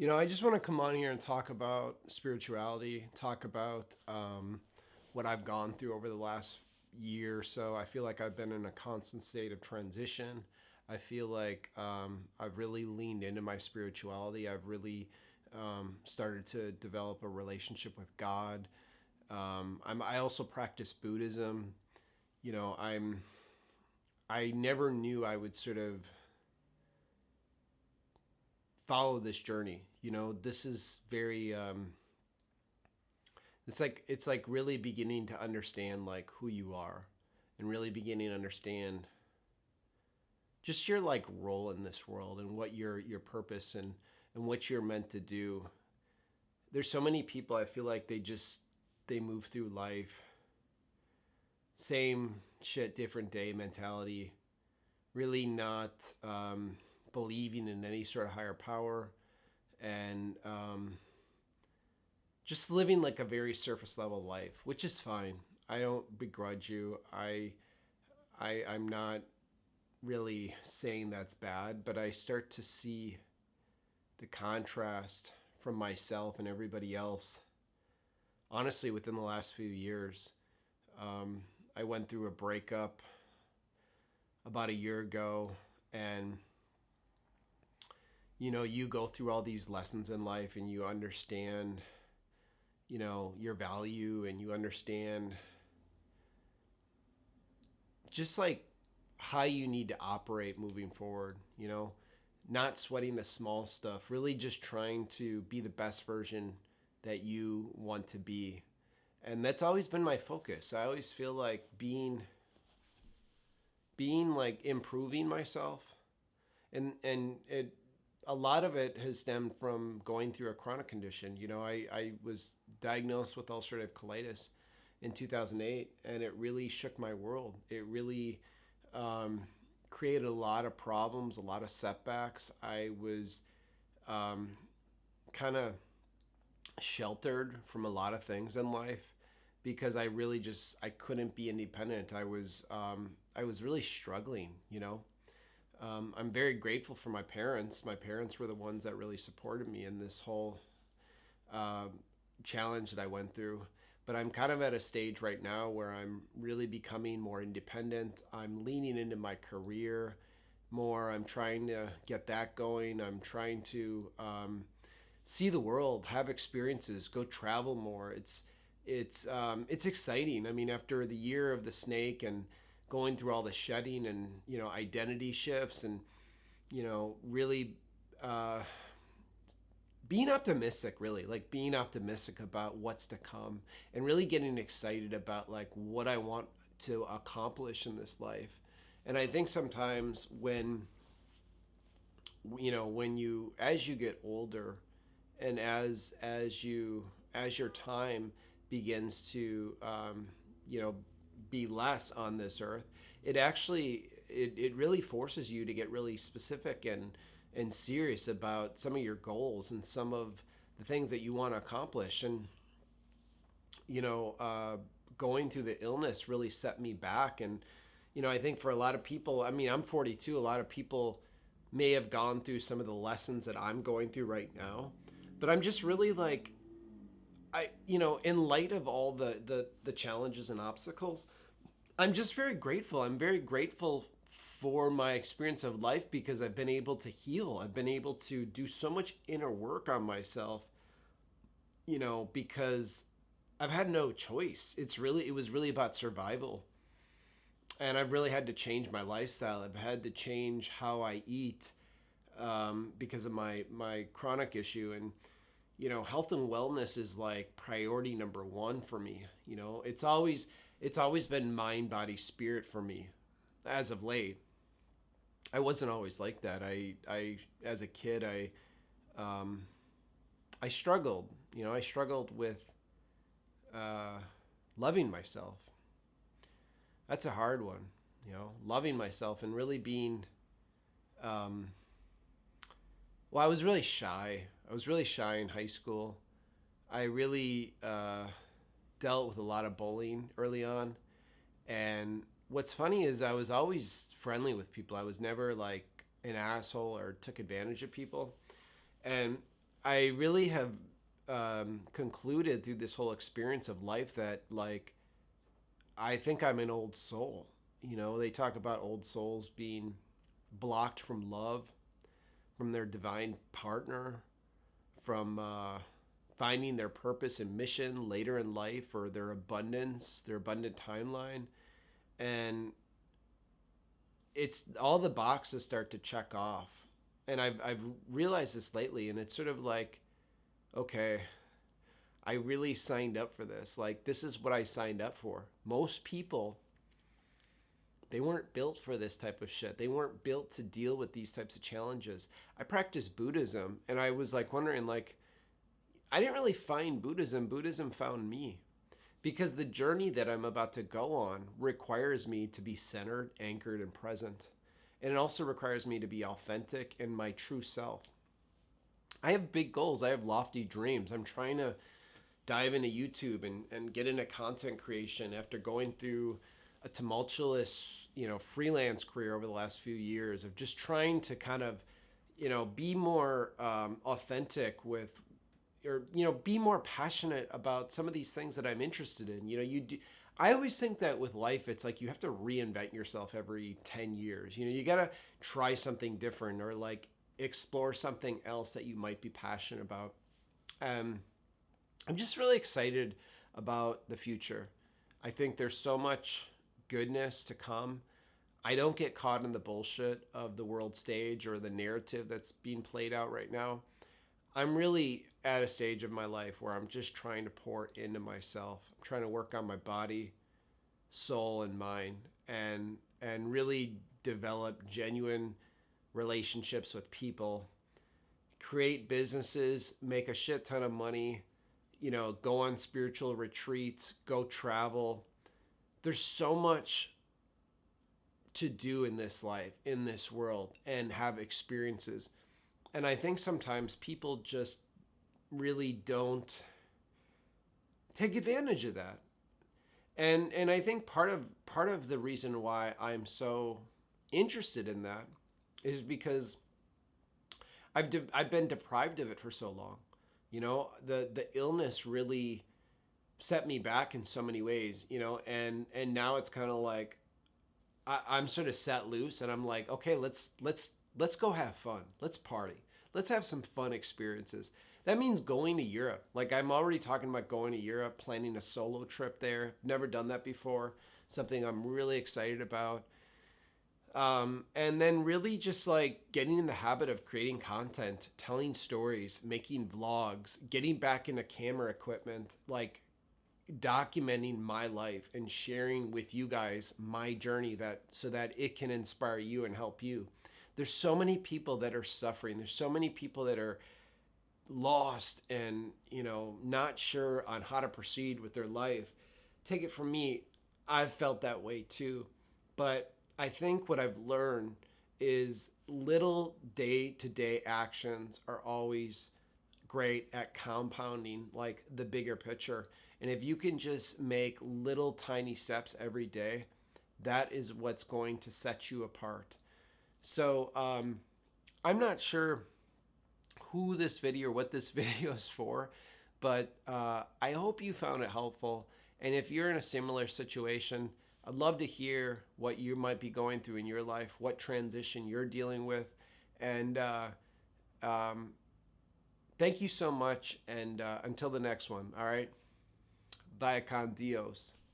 I just want to come on here and talk about spirituality, talk about what I've gone through over the last year or so. I feel like I've been in a constant state of transition. I feel like I've really leaned into my spirituality. I've really started to develop a relationship with God. I also practice Buddhism. You know, I never knew I would sort of follow this journey. This is very it's like really beginning to understand like who you are and really beginning to understand just your like role in this world and what your purpose and what you're meant to do. There's so many people I feel like they move through life same shit different day mentality, really not believing in any sort of higher power, and just living like a very surface level life, which is fine. I don't begrudge you. I'm not really saying that's bad, but I start to see the contrast from myself and everybody else. Honestly, within the last few years, um, I went through a breakup about a year ago, and you go through all these lessons in life, and you understand, your value, and you understand just like how you need to operate moving forward, not sweating the small stuff, really just trying to be the best version that you want to be. And that's always been my focus. I always feel like being like improving myself, and it a lot of it has stemmed from going through a chronic condition. I was diagnosed with ulcerative colitis in 2008, and it really shook my world. It really um, created a lot of problems, a lot of setbacks. I was um, kind of sheltered from a lot of things in life because I couldn't be independent. I was really struggling. I'm very grateful for my parents. My parents were the ones that really supported me in this whole uh, challenge that I went through. But I'm kind of at a stage right now where I'm really becoming more independent. I'm leaning into my career more. I'm trying to get that going. I'm trying to see the world, have experiences, go travel more. It's exciting. I mean, after the year of the snake and going through all the shedding and identity shifts and really uh, being optimistic, really like being optimistic about what's to come, and really getting excited about like what I want to accomplish in this life. And I think sometimes when you as you get older, and as your time begins to be less on this earth, it really forces you to get really specific and serious about some of your goals and some of the things that you want to accomplish. And you know uh, going through the illness really set me back. And I think for a lot of people, I mean, I'm 42, a lot of people may have gone through some of the lessons that I'm going through right now. But I'm just really like, in light of all the challenges and obstacles, I'm just very grateful. I'm very grateful for my experience of life because I've been able to heal. I've been able to do so much inner work on myself, because I've had no choice. It was really about survival. And I've really had to change my lifestyle. I've had to change how I eat because of my chronic issue. And health and wellness is like priority number one for me. It's always been mind, body, spirit for me. As of late, I wasn't always like that. I as a kid, um, I struggled. I struggled with uh, loving myself. That's a hard one. Loving myself and really being. Um, well, I was really shy. I was really shy in high school. I really dealt with a lot of bullying early on. And what's funny is I was always friendly with people. I was never like an asshole or took advantage of people. And I really have concluded through this whole experience of life that, like, I think I'm an old soul. You know, they talk about old souls being blocked from love, from their divine partner, from finding their purpose and mission later in life, or their abundance, their abundant timeline. And it's all the boxes start to check off. And I've realized this lately, and it's sort of like, okay, I really signed up for this. Like, this is what I signed up for. Most people, they weren't built for this type of shit. They weren't built to deal with these types of challenges. I practiced Buddhism, and I was like wondering, like, I didn't really find Buddhism. Buddhism found me, because the journey that I'm about to go on requires me to be centered, anchored, and present. And it also requires me to be authentic and my true self. I have big goals. I have lofty dreams. I'm trying to dive into YouTube and get into content creation after going through a tumultuous, freelance career over the last few years of just trying to kind of, be more authentic with, or, be more passionate about some of these things that I'm interested in. You do. I always think that with life, it's like you have to reinvent yourself every 10 years. You got to try something different, or like explore something else that you might be passionate about. I'm just really excited about the future. I think there's so much goodness to come. I don't get caught in the bullshit of the world stage or the narrative that's being played out right now. I'm really at a stage of my life where I'm just trying to pour into myself. I'm trying to work on my body, soul, and mind, and really develop genuine relationships with people, create businesses, make a shit ton of money, go on spiritual retreats, go travel. There's so much to do in this life, in this world, and have experiences. And I think sometimes people just really don't take advantage of that. And I think part of the reason why I'm so interested in that is because I've been deprived of it for so long. The illness really set me back in so many ways, and now it's kind of like I'm sort of set loose, and I'm like, okay, let's go have fun. Let's party. Let's have some fun experiences. That means going to Europe. Like, I'm already talking about going to Europe, planning a solo trip there. Never done that before. Something I'm really excited about. And then really just like getting in the habit of creating content, telling stories, making vlogs, getting back into camera equipment, like documenting my life and sharing with you guys my journey, that so that it can inspire you and help you. There's so many people that are suffering. There's so many people that are lost and, not sure on how to proceed with their life. Take it from me, I've felt that way too. But I think what I've learned is little day-to-day actions are always great at compounding like the bigger picture. And if you can just make little tiny steps every day, that is what's going to set you apart. So I'm not sure who this video or what this video is for, but I hope you found it helpful. And if you're in a similar situation, I'd love to hear what you might be going through in your life, what transition you're dealing with. And thank you so much. And until the next one, all right? Vaya con Dios.